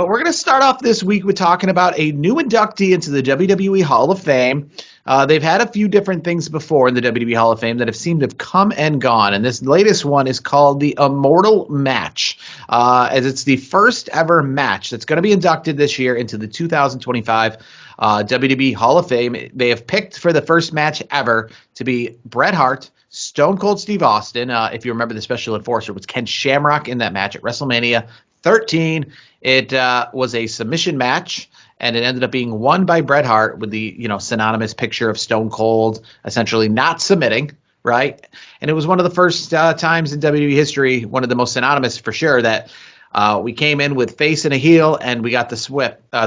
We're going to start off this week with talking about a new inductee into the WWE Hall of Fame. They've had a few different things before in the WWE Hall of Fame that have seemed to have come and gone, and this latest one is called the Immortal match, as it's the first ever match that's going to be inducted this year into the 2025 WWE Hall of Fame. They have picked for the first match ever to be Bret Hart, Stone Cold Steve Austin. If you remember, the special enforcer was Ken Shamrock in that match at WrestleMania 13. It was a submission match, and it ended up being won by Bret Hart with the synonymous picture of Stone Cold essentially not submitting, right? And it was one of the first times in WWE history, one of the most synonymous for sure, that we came in with face and a heel, and we got the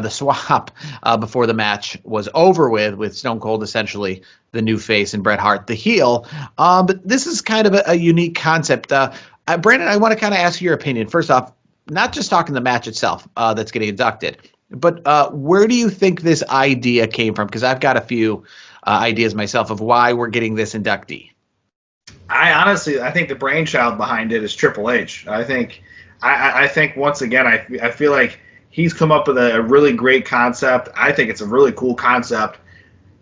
swap before the match was over with Stone Cold essentially the new face and Bret Hart the heel. But this is kind of a unique concept. Brandon, I want to kind of ask your opinion. First off, not just talking the match itself that's getting inducted, but where do you think this idea came from? Because I've got a few ideas myself of why we're getting this inductee. I think the brainchild behind it is Triple H. I think once again, I feel like he's come up with a really great concept. I think it's a really cool concept.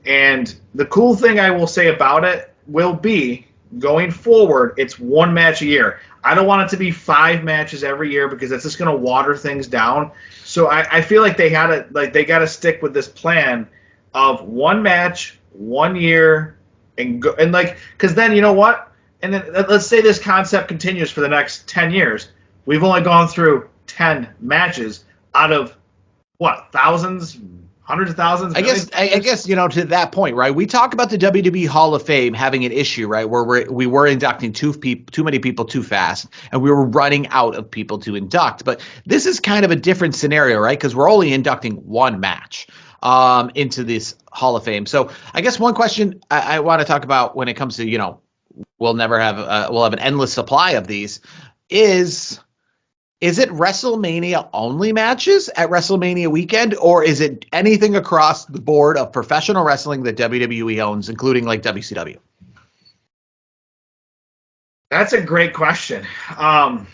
And the cool thing I will say about it will be, going forward, it's one match a year. I don't want it to be 5 matches every year because that's just going to water things down. So I feel like they got to stick with this plan of one match, 1 year, and go, and because then you know what? And then let's say this concept continues for the next 10 years. We've only gone through 10 matches out of what, thousands, hundreds of thousands? I guess, to that point, right? We talk about the WWE Hall of Fame having an issue, right, where we were inducting too many people too fast, and we were running out of people to induct. But this is kind of a different scenario, right? Because we're only inducting one match into this Hall of Fame. So I guess one question I want to talk about when it comes to, we'll have an endless supply of these, is it WrestleMania only matches at WrestleMania weekend, or is it anything across the board of professional wrestling that WWE owns, including like WCW? That's a great question. I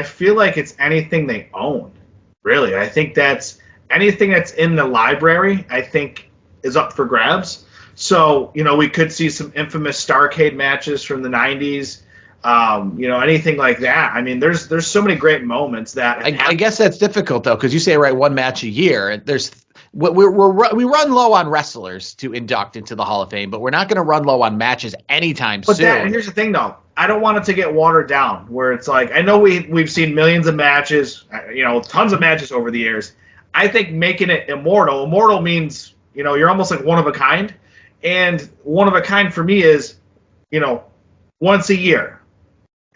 feel like it's anything they own, really. I think that's anything that's in the library, I think, is up for grabs. So, we could see some infamous Starrcade matches from the 90s. Anything like that. I mean, there's so many great moments that I guess that's difficult though, because you say one match a year. We run low on wrestlers to induct into the Hall of Fame, but we're not going to run low on matches anytime soon. Here's the thing though, I don't want it to get watered down. Where it's like, I know we've seen millions of matches, tons of matches over the years. I think making it immortal. Immortal means you're almost like one of a kind, and one of a kind for me is once a year.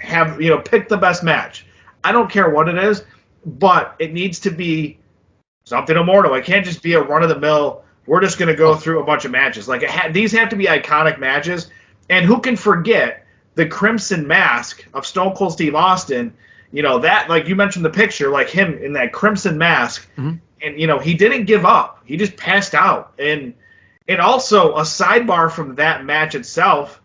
Pick the best match. I don't care what it is, but it needs to be something immortal. It can't just be a run-of-the-mill, we're just going to go through a bunch of matches. These have to be iconic matches. And who can forget the Crimson Mask of Stone Cold Steve Austin? That, like you mentioned the picture, like him in that Crimson Mask. Mm-hmm. And, he didn't give up. He just passed out. And also, a sidebar from that match itself,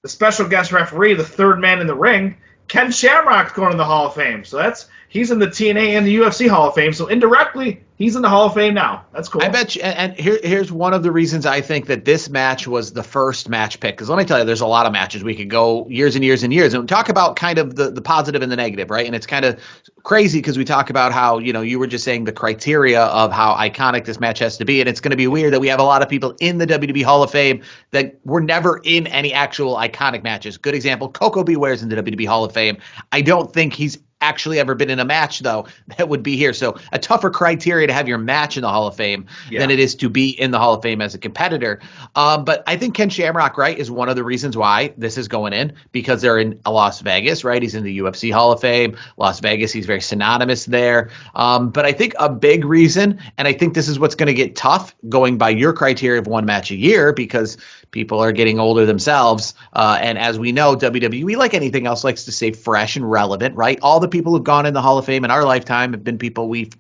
the special guest referee, the third man in the ring, Ken Shamrock's going to the Hall of Fame. So he's in the TNA and the UFC Hall of Fame. So indirectly, he's in the Hall of Fame now. That's cool. I bet you. And here's one of the reasons I think that this match was the first match pick. Because let me tell you, there's a lot of matches. We could go years and years and years. And talk about kind of the positive and the negative, right? And it's kind of crazy because we talk about how, you were just saying the criteria of how iconic this match has to be. And it's going to be weird that we have a lot of people in the WWE Hall of Fame that were never in any actual iconic matches. Good example, Coco Beware's in the WWE Hall of Fame. I don't think he's actually ever been in a match, though, that would be here. So a tougher criteria to have your match in the Hall of Fame than it is to be in the Hall of Fame as a competitor. But I think Ken Shamrock, right, is one of the reasons why this is going in, because they're in Las Vegas, right? He's in the UFC Hall of Fame. Las Vegas, he's very synonymous there. But I think a big reason, and I think this is what's going to get tough going by your criteria of one match a year, because people are getting older themselves. And as we know, WWE, like anything else, likes to stay fresh and relevant, right? All the people who've gone in the Hall of Fame in our lifetime have been people we've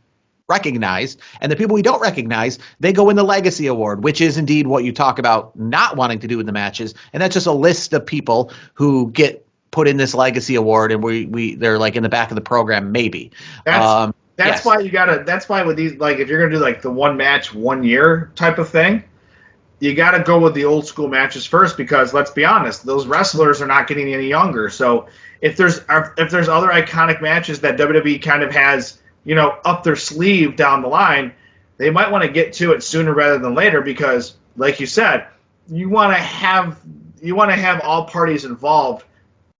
recognized, and the people we don't recognize, they go in the Legacy Award, which is indeed what you talk about not wanting to do in the matches. And that's just a list of people who get put in this Legacy Award, and they're like in the back of the program, maybe. That's Yes. why you gotta. That's why with these, like, if you're gonna do like the one match, 1 year type of thing, you got to go with the old school matches first, because let's be honest, those wrestlers are not getting any younger. So if there's other iconic matches that WWE kind of has, up their sleeve down the line, they might want to get to it sooner rather than later, because like you said, you want to have all parties involved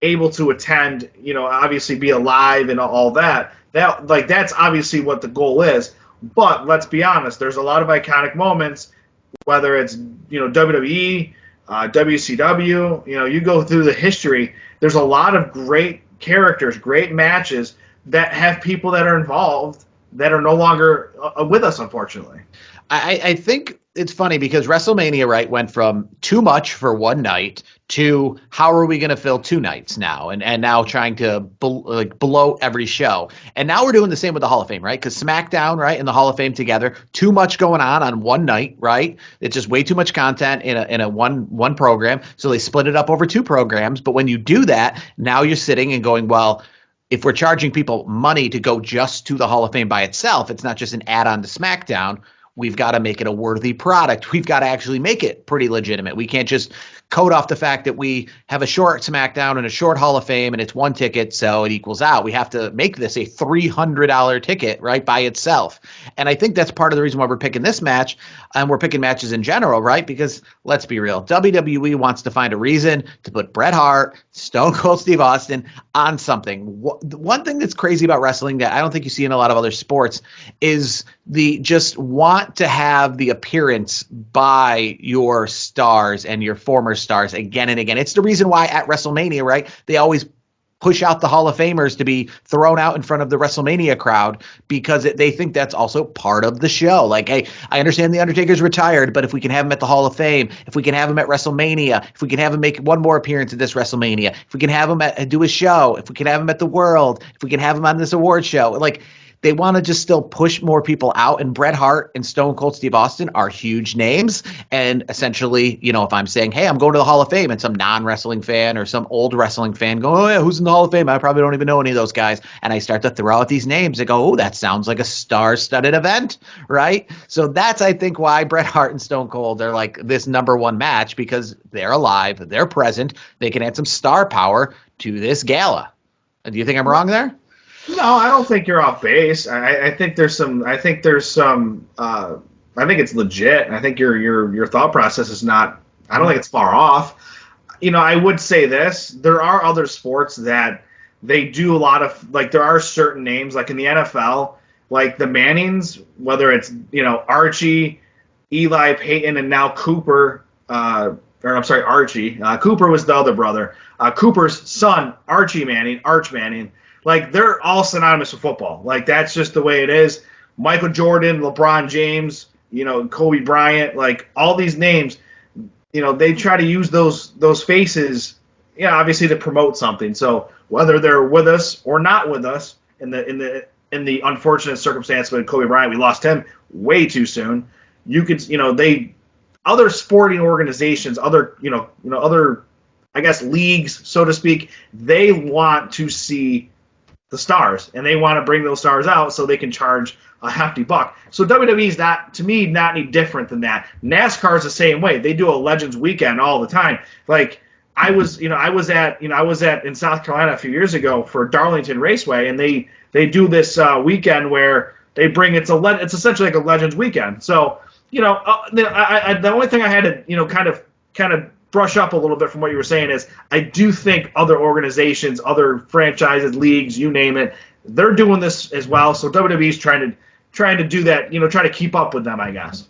able to attend, obviously be alive and all that. That's obviously what the goal is. But let's be honest, there's a lot of iconic moments, whether it's WWE, WCW. You go through the history. There's a lot of great characters, great matches that have people that are involved that are no longer with us, unfortunately. I think it's funny because WrestleMania, right, went from too much for one night to how are we going to fill 2 nights now, and now trying to blow every show. And now we're doing the same with the Hall of Fame, right? Because SmackDown, right, and the Hall of Fame together, too much going on one night, right? It's just way too much content in a one program. So they split it up over 2 programs. But when you do that, now you're sitting and going, well, if we're charging people money to go just to the Hall of Fame by itself, it's not just an add-on to SmackDown. We've got to make it a worthy product. We've got to actually make it pretty legitimate. We can't just code off the fact that we have a short SmackDown and a short Hall of Fame and it's 1 ticket, so it equals out. We have to make this a $300 ticket, right, by itself. And I think that's part of the reason why we're picking this match, and we're picking matches in general, right? Because let's be real, WWE wants to find a reason to put Bret Hart, Stone Cold Steve Austin on something. One thing that's crazy about wrestling that I don't think you see in a lot of other sports is the just want to have the appearance by your stars and your former stars again and again. It's the reason why at WrestleMania, right, they always push out the Hall of Famers to be thrown out in front of the WrestleMania crowd, because they think that's also part of the show. Like, hey, I understand The Undertaker's retired, but if we can have him at the Hall of Fame, if we can have him at WrestleMania, if we can have him make one more appearance at this WrestleMania, if we can have him do a show, if we can have him at the World, if we can have him on this award show, like, they want to just still push more people out. And Bret Hart and Stone Cold Steve Austin are huge names. And essentially, if I'm saying, hey, I'm going to the Hall of Fame, and some non-wrestling fan or some old wrestling fan go, oh, yeah, who's in the Hall of Fame? I probably don't even know any of those guys. And I start to throw out these names. They go, oh, that sounds like a star-studded event, right? So that's, I think, why Bret Hart and Stone Cold are like this #1 match, because they're alive, they're present, they can add some star power to this gala. Do you think I'm wrong there? No, I don't think you're off base. I think there's some. I think it's legit. I think your thought process is not. I don't think it's far off. I would say this: there are other sports that they do a lot of. Like, there are certain names, like in the NFL, like the Mannings, whether it's Archie, Eli, Peyton, and now Cooper. Archie. Cooper was the other brother. Cooper's son, Archie Manning, Arch Manning. Like, they're all synonymous with football. Like, that's just the way it is. Michael Jordan, LeBron James, Kobe Bryant, like, all these names, they try to use those faces, obviously to promote something. So whether they're with us or not with us, in the unfortunate circumstance with Kobe Bryant, we lost him way too soon. You could, other sporting organizations, other, other, I guess, leagues, so to speak, they want to see the stars, and they want to bring those stars out so they can charge a hefty buck. So WWE's not, to me, not any different than that. NASCAR's the same way. They do a Legends Weekend all the time. Like, I was at in South Carolina a few years ago for Darlington Raceway, and they do this weekend where they bring it's essentially like a Legends Weekend. So the only thing I had to kind of brush up a little bit from what you were saying is, I do think other organizations, other franchises, leagues, you name it, they're doing this as well. So WWE's trying to do that, try to keep up with them, I guess.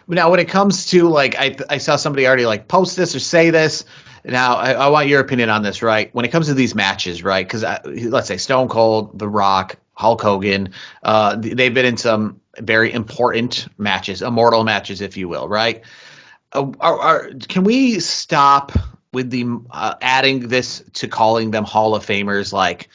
Now, when it comes to, like, I saw somebody already like post this or say this. Now, I want your opinion on this, right? When it comes to these matches, right? Because let's say Stone Cold, The Rock, Hulk Hogan, they've been in some very important matches, immortal matches, if you will, right? Can we stop with the adding this to calling them Hall of Famers? Like,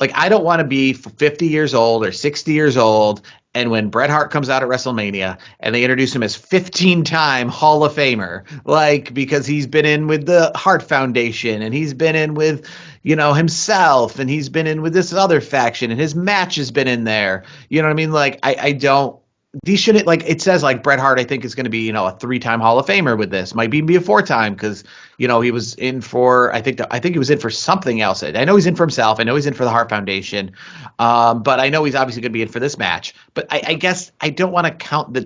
like I don't want to be 50 years old or 60 years old, and when Bret Hart comes out at WrestleMania and they introduce him as 15-time Hall of Famer, like because he's been in with the Hart Foundation and he's been in with, himself, and he's been in with this other faction and his match has been in there. You know what I mean? Like I don't. These shouldn't, like it says, like Bret Hart I think is going to be a 3-time Hall of Famer with this, might even be a 4-time because he was in for I think he was in for something else. I know he's in for himself. I know he's in for the Hart Foundation, but I know he's obviously going to be in for this match. But I guess I don't want to count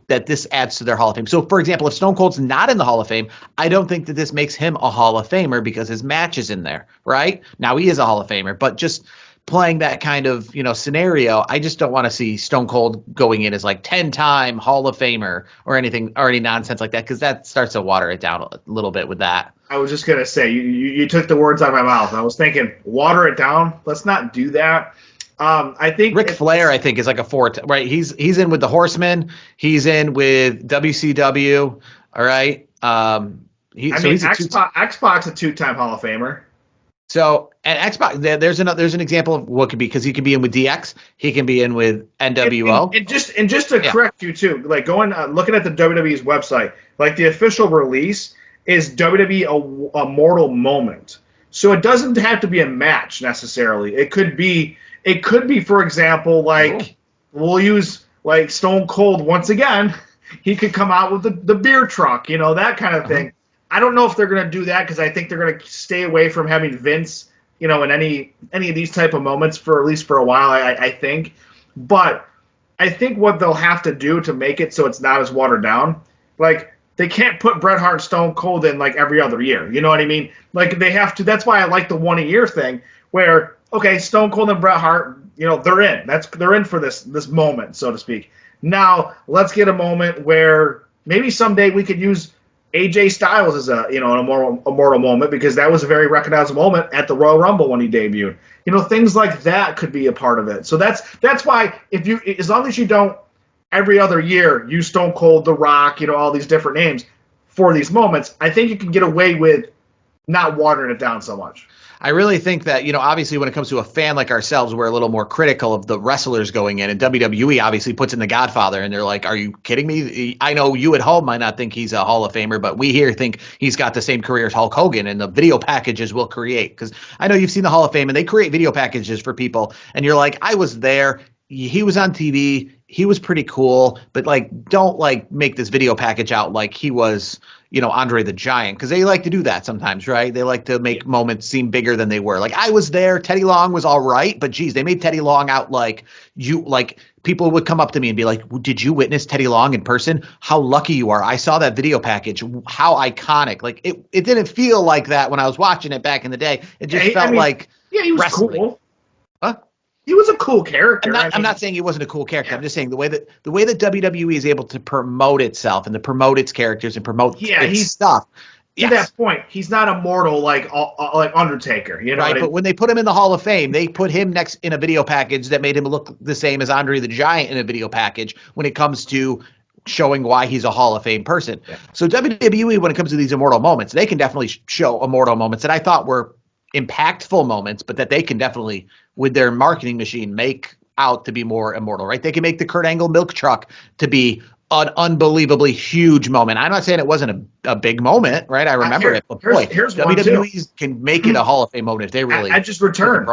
that this adds to their Hall of Fame. So, for example, if Stone Cold's not in the Hall of Fame, I don't think that this makes him a Hall of Famer because his match is in there, right? Now he is a Hall of Famer, but just playing that kind of scenario, I just don't want to see Stone Cold going in as like 10-time Hall of Famer or anything or any nonsense like that, because that starts to water it down a little bit with that. I was just gonna say you took the words out of my mouth. I was thinking water it down. Let's not do that. I think Ric Flair, I think, is like a 4, right? He's in with the Horsemen. He's in with WCW. All right. He's X-Pac a 2-time Hall of Famer. So, and Xbox, there's an example of what could be, because he could be in with DX, he can be in with NWO. And just to correct you too, like looking at the WWE's website, like the official release is WWE a Immortal Moment. So it doesn't have to be a match necessarily. It could be, for example, like we'll use like Stone Cold once again. He could come out with the beer truck, that kind of thing. I don't know if they're going to do that because I think they're going to stay away from having Vince, in any of these type of moments for at least for a while. I think, but I think what they'll have to do to make it so it's not as watered down, like they can't put Bret Hart and Stone Cold in like every other year. You know what I mean? Like they have to. That's why I like the 1 a year thing, where Stone Cold and Bret Hart, they're in. They're in for this moment, so to speak. Now let's get a moment where maybe someday we could use AJ Styles is an immortal moment, because that was a very recognizable moment at the Royal Rumble when he debuted. Things like that could be a part of it. So that's why as long as you don't every other year use Stone Cold, The Rock, all these different names for these moments, I think you can get away with not watering it down so much. I really think that, obviously when it comes to a fan like ourselves, we're a little more critical of the wrestlers going in. And WWE obviously puts in the Godfather, and they're like, are you kidding me? I know you at home might not think he's a Hall of Famer, but we here think he's got the same career as Hulk Hogan, and the video packages will create. Because I know you've seen the Hall of Fame, and they create video packages for people. And you're like, I was there. He was on TV. He was pretty cool. But, don't, make this video package out like he was – Andre the Giant, because they like to do that sometimes, right? They like to make moments seem bigger than they were. Like, I was there. Teddy Long was all right, but geez, they made Teddy Long out like people would come up to me and be like, did you witness Teddy Long in person? How lucky you are. I saw that video package. How iconic. Like, it didn't feel like that when I was watching it back in the day. It just felt like he was wrestling. Cool. Huh? He was a cool character. I'm not saying he wasn't a cool character. Yeah. I'm just saying the way that WWE is able to promote itself and to promote its characters and promote its stuff. To that point, he's not immortal like Undertaker. Right, but when they put him in the Hall of Fame, they put him next in a video package that made him look the same as Andre the Giant in a video package when it comes to showing why he's a Hall of Fame person. Yeah. So WWE, when it comes to these immortal moments, they can definitely show immortal moments that I thought were impactful moments, but that they can definitely, with their marketing machine, make out to be more immortal, right? They can make the Kurt Angle milk truck to be an unbelievably huge moment. I'm not saying it wasn't a big moment, right? I remember it, but boy, here's WWE can make it a Hall of Fame moment if they really. I just return.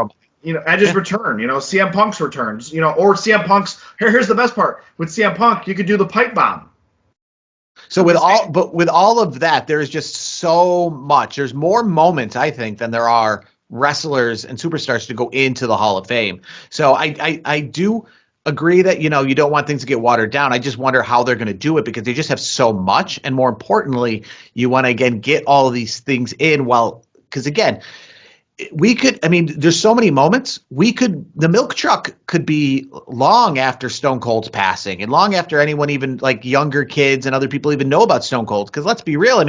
CM Punk's returns, or CM Punk's. Here's the best part with CM Punk, you could do the pipe bomb. So with all of that, there's just so much. There's more moments, I think, than there are wrestlers and superstars to go into the Hall of Fame. So I do agree that, you don't want things to get watered down. I just wonder how they're going to do it, because they just have so much. And more importantly, you want to, again, get all of these things in because again, there's so many moments. The milk truck could be long after Stone Cold's passing and long after anyone, even like younger kids and other people, even know about Stone Cold. Because let's be real.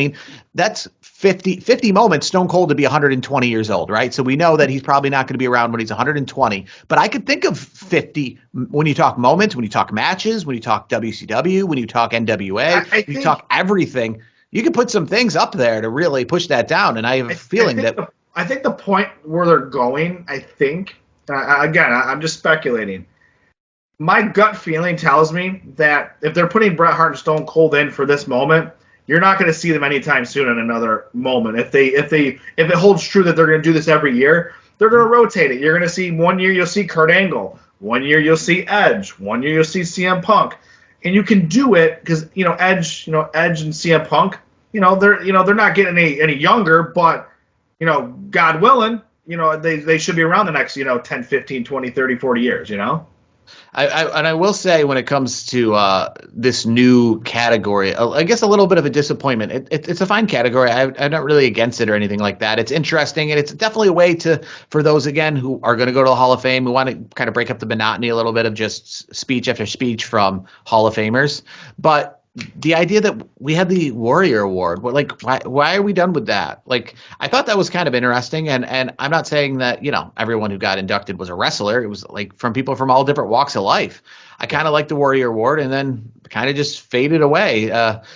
That's 50 moments. Stone Cold to be 120 years old, right? So we know that he's probably not going to be around when he's 120. But I could think of 50 when you talk moments, when you talk matches, when you talk WCW, when you talk NWA, when you talk everything. You could put some things up there to really push that down. And I have a feeling that. I think the point where they're going, I'm just speculating. My gut feeling tells me that if they're putting Bret Hart and Stone Cold in for this moment, you're not going to see them anytime soon in another moment. If it holds true that they're going to do this every year, they're going to rotate it. You're going to see one year you'll see Kurt Angle, one year you'll see Edge, one year you'll see CM Punk, and you can do it because Edge and CM Punk, they're not getting any younger, but God willing, they should be around the next 10, 15, 20, 30, 40 years. I will say when it comes to this new category, I guess a little bit of a disappointment. It's a fine category. I'm not really against it or anything like that. It's interesting, and it's definitely a way for those, again, who are going to go to the Hall of Fame, who want to kind of break up the monotony a little bit of just speech after speech from Hall of Famers. But the idea that we had the Warrior Award, why are we done with that? I thought that was kind of interesting, and I'm not saying that everyone who got inducted was a wrestler. It was from people from all different walks of life. I kind of liked the Warrior Award, and then kind of just faded away.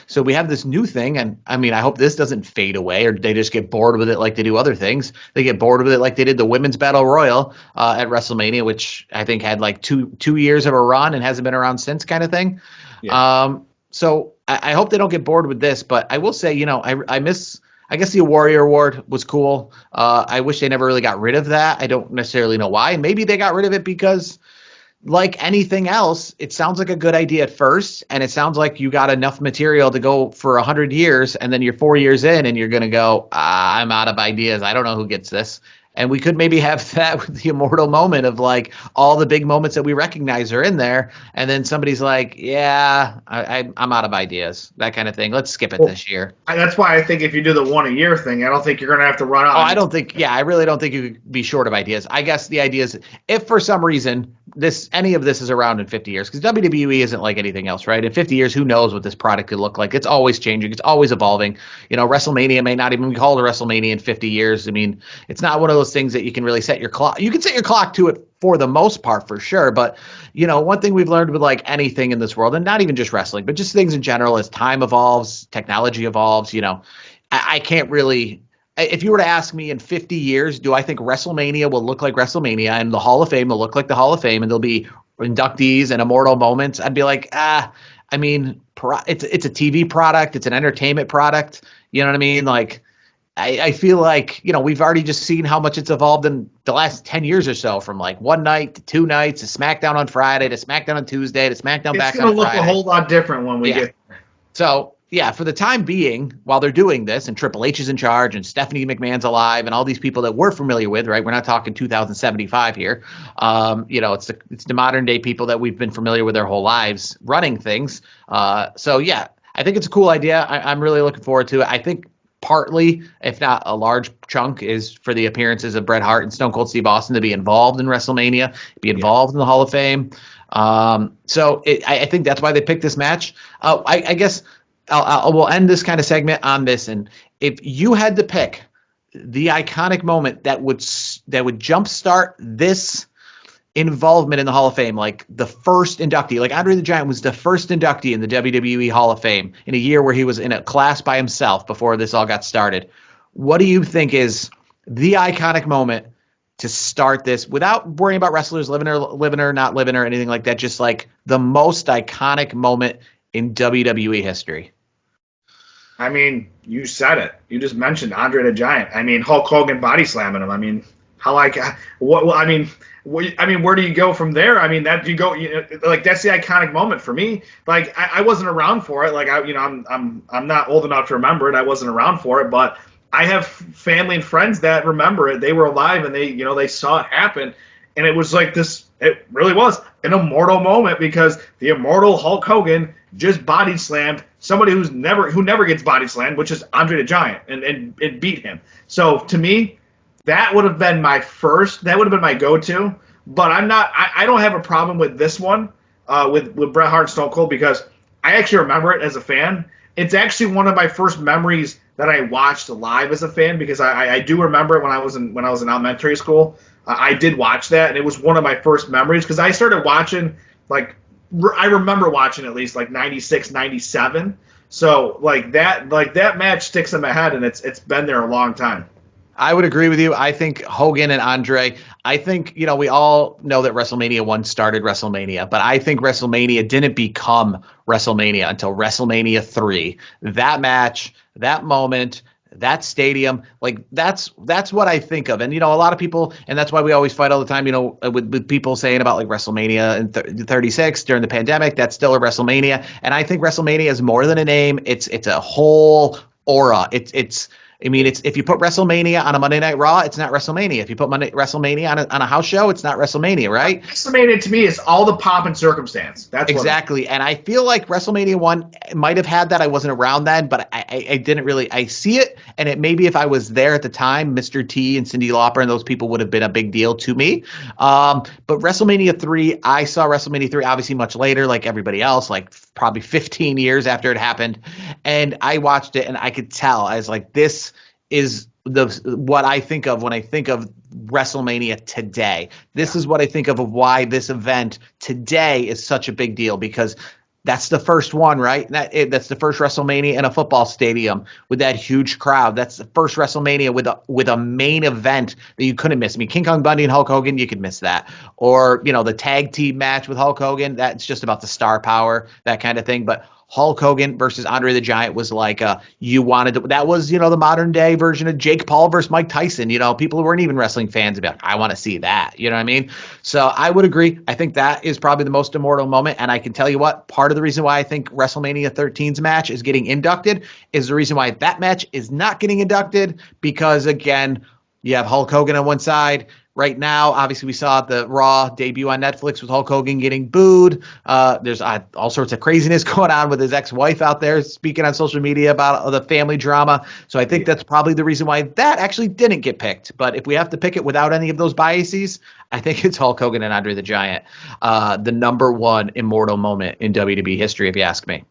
So we have this new thing, and I mean, I hope this doesn't fade away, or they just get bored with it like they do other things. They get bored with it like they did the Women's Battle Royal at WrestleMania, which I think had two years of a run and hasn't been around since, kind of thing. Yeah. So I hope they don't get bored with this, but I will say, I guess the Warrior Award was cool. I wish they never really got rid of that. I don't necessarily know why. Maybe they got rid of it because, like anything else, it sounds like a good idea at first, and it sounds like you got enough material to go for 100 years, and then you're 4 years in, and you're going to go, I'm out of ideas. I don't know who gets this. And we could maybe have that with the Immortal moment of all the big moments that we recognize are in there. And then somebody's like, yeah, I'm out of ideas, that kind of thing. Let's skip it this year. That's why I think if you do the 1 a year thing, I don't think you're going to have to run out. I really don't think you could be short of ideas. I guess the idea is if for some reason any of this is around in 50 years, because WWE isn't like anything else, right? In 50 years, who knows what this product could look like? It's always changing. It's always evolving. WrestleMania may not even be called a WrestleMania in 50 years. I mean, it's not one of those things that you can really set your clock. You can set your clock to it for the most part, for sure. But, one thing we've learned with anything in this world, and not even just wrestling, but just things in general, as time evolves, technology evolves, I can't really. If you were to ask me in 50 years, do I think WrestleMania will look like WrestleMania and the Hall of Fame will look like the Hall of Fame and there'll be inductees and immortal moments? I'd be like, I mean, it's a TV product. It's an entertainment product. You know what I mean? I feel like, we've already just seen how much it's evolved in the last 10 years or so, from one night to 2 nights to SmackDown on Friday to SmackDown on Tuesday to SmackDown back on Friday. It's going to look a whole lot different when we get there. So, yeah, for the time being, while they're doing this, and Triple H is in charge, and Stephanie McMahon's alive, and all these people that we're familiar with, right? We're not talking 2075 here. It's the modern day people that we've been familiar with their whole lives running things. So yeah, I think it's a cool idea. I'm really looking forward to it. I think partly, if not a large chunk, is for the appearances of Bret Hart and Stone Cold Steve Austin to be involved in WrestleMania, be involved in the Hall of Fame. So I think that's why they picked this match. I guess. We'll end this kind of segment on this, and if you had to pick the iconic moment that would jumpstart this involvement in the Hall of Fame, like the first inductee, like Andre the Giant was the first inductee in the WWE Hall of Fame in a year where he was in a class by himself before this all got started. What do you think is the iconic moment to start this without worrying about wrestlers living or not living or anything like that? Just the most iconic moment in WWE history. I mean, you said it. You just mentioned Andre the Giant. I mean, Hulk Hogan body slamming him. I mean, where do you go from there? I mean, that's the iconic moment for me. I wasn't around for it. I'm not old enough to remember it. I wasn't around for it, but I have family and friends that remember it. They were alive and they saw it happen, and it was this. It really was an immortal moment because the immortal Hulk Hogan just body slammed somebody who never gets body slammed, which is Andre the Giant, and beat him. So to me, that would have been my go-to. But I don't have a problem with this one with Bret Hart and Stone Cold, because I actually remember it as a fan. It's actually one of my first memories that I watched live as a fan, because I do remember it when I was in elementary school. I did watch that, and it was one of my first memories because I started watching, I remember watching at least 96, 97. So that match sticks in my head, and it's been there a long time. I would agree with you. I think Hogan and Andre, I think, we all know that WrestleMania 1 started WrestleMania, but I think WrestleMania didn't become WrestleMania until WrestleMania 3. That match, that moment, that stadium, like that's what I think of. And a lot of people, and that's why we always fight all the time, with people saying about like WrestleMania and 36 during the pandemic, that's still a WrestleMania. And I think WrestleMania is more than a name. It's a whole aura. It's if you put WrestleMania on a Monday Night Raw, it's not WrestleMania. If you put WrestleMania on a house show, it's not WrestleMania, right? WrestleMania to me is all the pomp and circumstance. That's exactly. And I feel like WrestleMania 1 might have had that. I wasn't around then, but I didn't really. I see it, and it maybe if I was there at the time, Mr. T and Cyndi Lauper and those people would have been a big deal to me. But WrestleMania 3, I saw WrestleMania 3 obviously much later, like everybody else, like probably 15 years after it happened, and I watched it, and I could tell I was like, this is what I think of when I think of WrestleMania today. This is what I think of why this event today is such a big deal, because that's the first one, right? That's the first WrestleMania in a football stadium with that huge crowd. That's the first WrestleMania with a main event that you couldn't miss. I mean, King Kong Bundy and Hulk Hogan, you could miss that. Or, the tag team match with Hulk Hogan, that's just about the star power, that kind of thing. But Hulk Hogan versus Andre the Giant was like that was the modern day version of Jake Paul versus Mike Tyson. People who weren't even wrestling fans would be like, I want to see that. You know what I mean? So I would agree. I think that is probably the most immortal moment. And I can tell you what, part of the reason why I think WrestleMania 13's match is getting inducted is the reason why that match is not getting inducted, because again, you have Hulk Hogan on one side. Right now, obviously, we saw the Raw debut on Netflix with Hulk Hogan getting booed. There's all sorts of craziness going on with his ex-wife out there speaking on social media about the family drama. So I think that's probably the reason why that actually didn't get picked. But if we have to pick it without any of those biases, I think it's Hulk Hogan and Andre the Giant, the number one immortal moment in WWE history, if you ask me.